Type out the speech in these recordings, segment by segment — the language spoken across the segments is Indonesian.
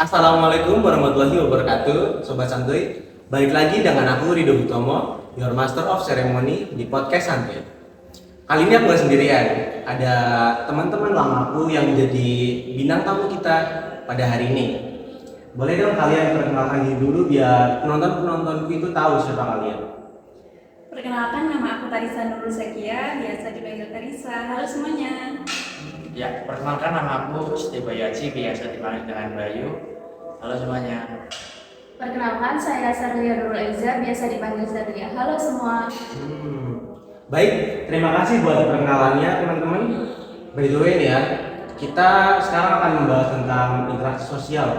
Assalamualaikum warahmatullahi wabarakatuh, Sobat Santuy. Balik lagi dengan aku Rido Hutomo, Your Master of Ceremony di podcast Santuy. Kali ini aku gak sendirian, ada teman-teman lama aku yang menjadi bintang tamu kita pada hari ini. Boleh dong kalian perkenalkan diri dulu biar penonton-penontonku itu tahu siapa kalian. Perkenalkan, nama aku Tarisa Nurul Zakia, biasa dipanggil Tarisa. Halo semuanya. Ya, perkenalkan nama aku Siti Bayaji, biasa dipanggil dengan Bayu. Halo semuanya. Perkenalkan, saya Sarlia Nurul Eza, biasa dipanggil Sarlia. Halo semua. Baik, terima kasih buat perkenalannya teman-teman. By the way nih ya, kita sekarang akan membahas tentang interaksi sosial.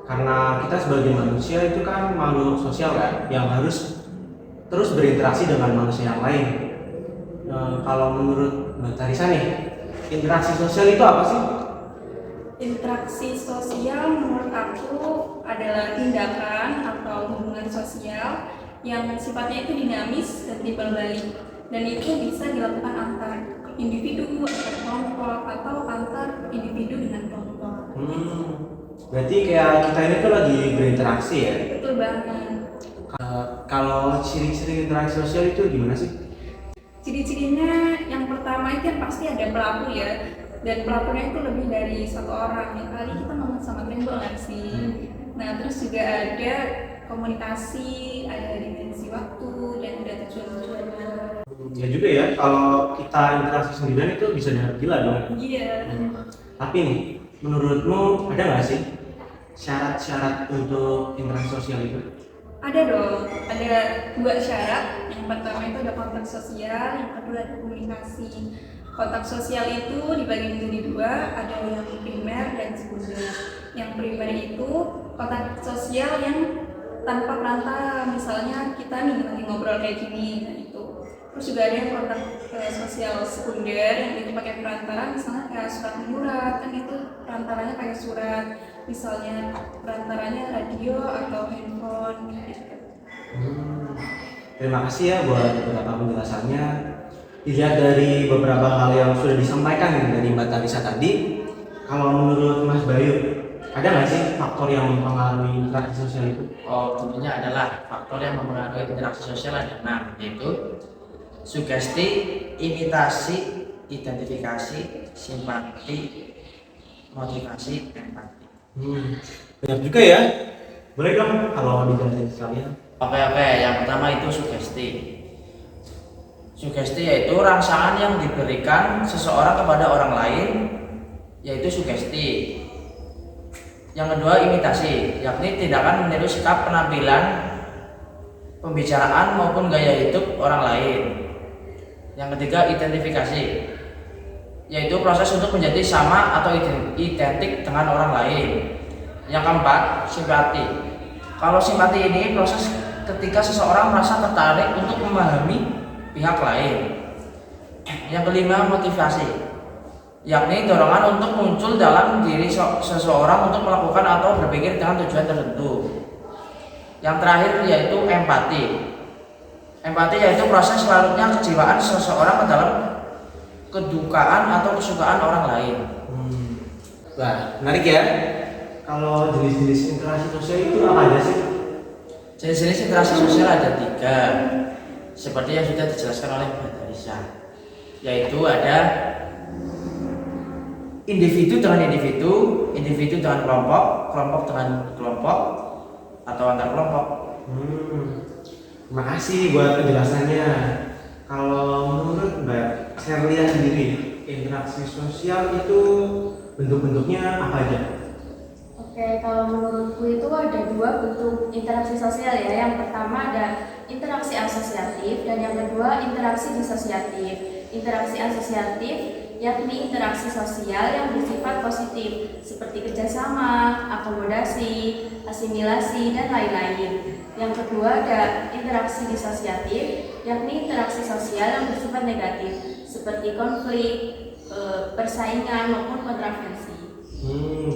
Karena kita sebagai manusia itu kan makhluk sosial kan, yang harus terus berinteraksi dengan manusia yang lain. Kalau menurut Mbak Tarisa nih, interaksi sosial itu apa sih? Interaksi sosial menurut aku adalah tindakan atau hubungan sosial yang sifatnya itu dinamis dan timbal balik, dan itu bisa dilakukan antar individu atau kelompok atau antar individu dengan kelompok. Berarti kayak kita ini tuh lagi berinteraksi ya? Betul banget. Kalau ciri-ciri interaksi sosial itu gimana sih? Ciri-cirinya yang pertama itu yang pasti ada pelaku ya, dan pelakunya itu lebih dari satu orang. Yang kali kita ngomong sama tembok nggak sih? Nah, terus juga ada komunikasi, ada dimensi waktu, dan ada tujuan-tujuannya. Ya juga ya, kalau kita interaksi sendirian itu bisa dianggap gila dong. Iya. Tapi nih, menurutmu ada nggak sih syarat-syarat untuk interaksi sosial itu? Ada dong, ada dua syarat. Yang pertama itu ada kontak sosial, yang kedua ada komunikasi. Kontak sosial itu dibagi menjadi dua, ada yang primer dan sekunder. Yang primer itu kontak sosial yang tanpa perantara, misalnya kita nih lagi ngobrol kayak gini, nah itu. Terus juga ada yang kontak sosial sekunder yang itu pakai perantara, misalnya kayak surat menyurat, kan itu perantaranya pakai surat, misalnya perantaranya radio atau handphone gitu. Terima kasih ya buat beberapa penjelasannya. Dilihat dari beberapa hal yang sudah disampaikan dari Mbak Tarisa tadi, kalau menurut Mas Bayu, ada nggak sih faktor yang mempengaruhi interaksi sosial itu? Oh, tentunya adalah faktor yang mempengaruhi interaksi sosial ada 6, yaitu sugesti, imitasi, identifikasi, simpati, motivasi, empati. Banyak juga ya. Boleh dong kalau dijelasin sekalian. Oke, yang pertama itu sugesti. Sugesti yaitu rangsangan yang diberikan seseorang kepada orang lain, yaitu sugesti. Yang kedua imitasi, yakni tindakan meniru sikap, penampilan, pembicaraan maupun gaya hidup orang lain. Yang ketiga identifikasi, yaitu proses untuk menjadi sama atau identik dengan orang lain. Yang keempat simpati. Kalau simpati ini proses ketika seseorang merasa tertarik untuk memahami pihak lain. Yang kelima motivasi, yakni dorongan untuk muncul dalam diri seseorang untuk melakukan atau berpikir dengan tujuan tertentu. Yang terakhir yaitu empati. Empati yaitu proses larutnya kejiwaan seseorang ke dalam kedukaan atau kesukaan orang lain. Wah, menarik ya. Kalau jenis-jenis interaksi sosial itu apa aja sih? Jenis-jenis interaksi sosial ada 3, seperti yang sudah dijelaskan oleh Mbak Tarisa, yaitu ada individu dengan individu, individu dengan kelompok, kelompok dengan kelompok, atau antar kelompok. Terima kasih buat penjelasannya. Kalau menurut Mbak Serlia sendiri, interaksi sosial itu bentuk-bentuknya apa aja? Oke, kalau menurutku itu ada 2 bentuk interaksi sosial ya. Yang pertama ada interaksi asosiatif dan yang kedua interaksi disosiatif. Interaksi asosiatif yakni interaksi sosial yang bersifat positif seperti kerjasama, akomodasi, asimilasi, dan lain-lain. Yang kedua ada interaksi disosiatif yakni interaksi sosial yang bersifat negatif seperti konflik, persaingan maupun kontravensi.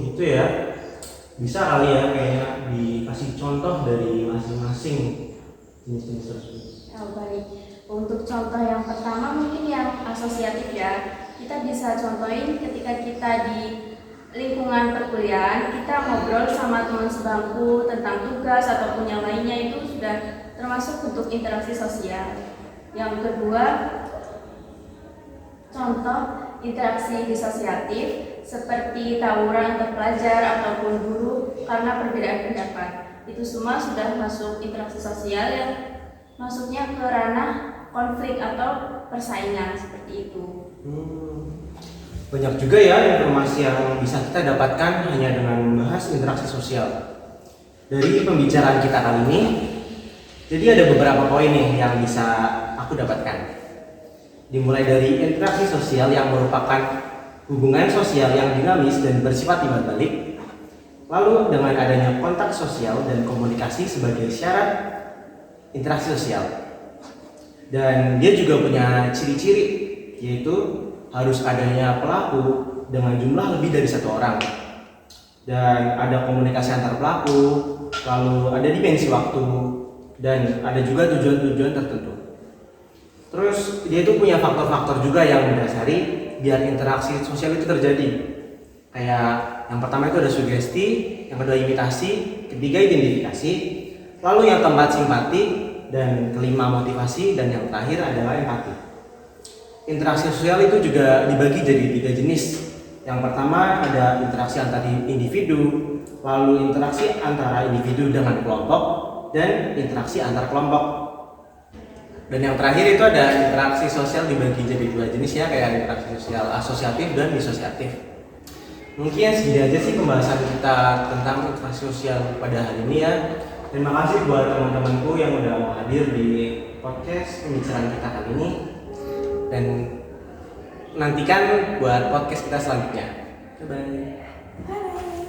Gitu ya. Bisa kali ya kayak dikasih contoh dari masing-masing jenis-jenis tersebut. Baik. Untuk contoh yang pertama mungkin yang asosiatif ya. Kita bisa contohin ketika kita di lingkungan perkuliahan, kita ngobrol sama teman sebangku tentang tugas ataupun yang lainnya itu sudah termasuk bentuk interaksi sosial. Yang kedua, contoh interaksi disosiatif seperti tawuran antar pelajar ataupun guru karena perbedaan pendapat. Itu semua sudah masuk interaksi sosial yang masuknya ke ranah konflik atau persaingan seperti itu. Banyak juga ya informasi yang bisa kita dapatkan hanya dengan membahas interaksi sosial. Dari pembicaraan kita kali ini, jadi ada beberapa poin nih yang bisa aku dapatkan. Dimulai dari interaksi sosial yang merupakan hubungan sosial yang dinamis dan bersifat timbal balik. Lalu dengan adanya kontak sosial dan komunikasi sebagai syarat interaksi sosial. Dan dia juga punya ciri-ciri, yaitu harus adanya pelaku dengan jumlah lebih dari satu orang, dan ada komunikasi antar pelaku, lalu ada dimensi waktu, dan ada juga tujuan-tujuan tertentu. Terus dia itu punya faktor-faktor juga yang mendasari biar interaksi sosial itu terjadi. Kayak yang pertama itu ada sugesti, yang kedua imitasi, ketiga identifikasi, lalu yang keempat simpati, dan kelima motivasi, dan yang terakhir adalah empati. Interaksi sosial itu juga dibagi jadi 3 jenis. Yang pertama ada interaksi antar individu, lalu interaksi antara individu dengan kelompok, dan interaksi antar kelompok. Dan yang terakhir itu ada interaksi sosial dibagi jadi 2 jenis ya, kayak interaksi sosial asosiatif dan disosiatif. Mungkin segini aja sih pembahasan kita tentang interaksi sosial pada hari ini ya. Terima kasih buat teman-temanku yang udah mau hadir di podcast pembicaraan kita kali ini. Dan nantikan buat podcast kita selanjutnya. Bye-bye.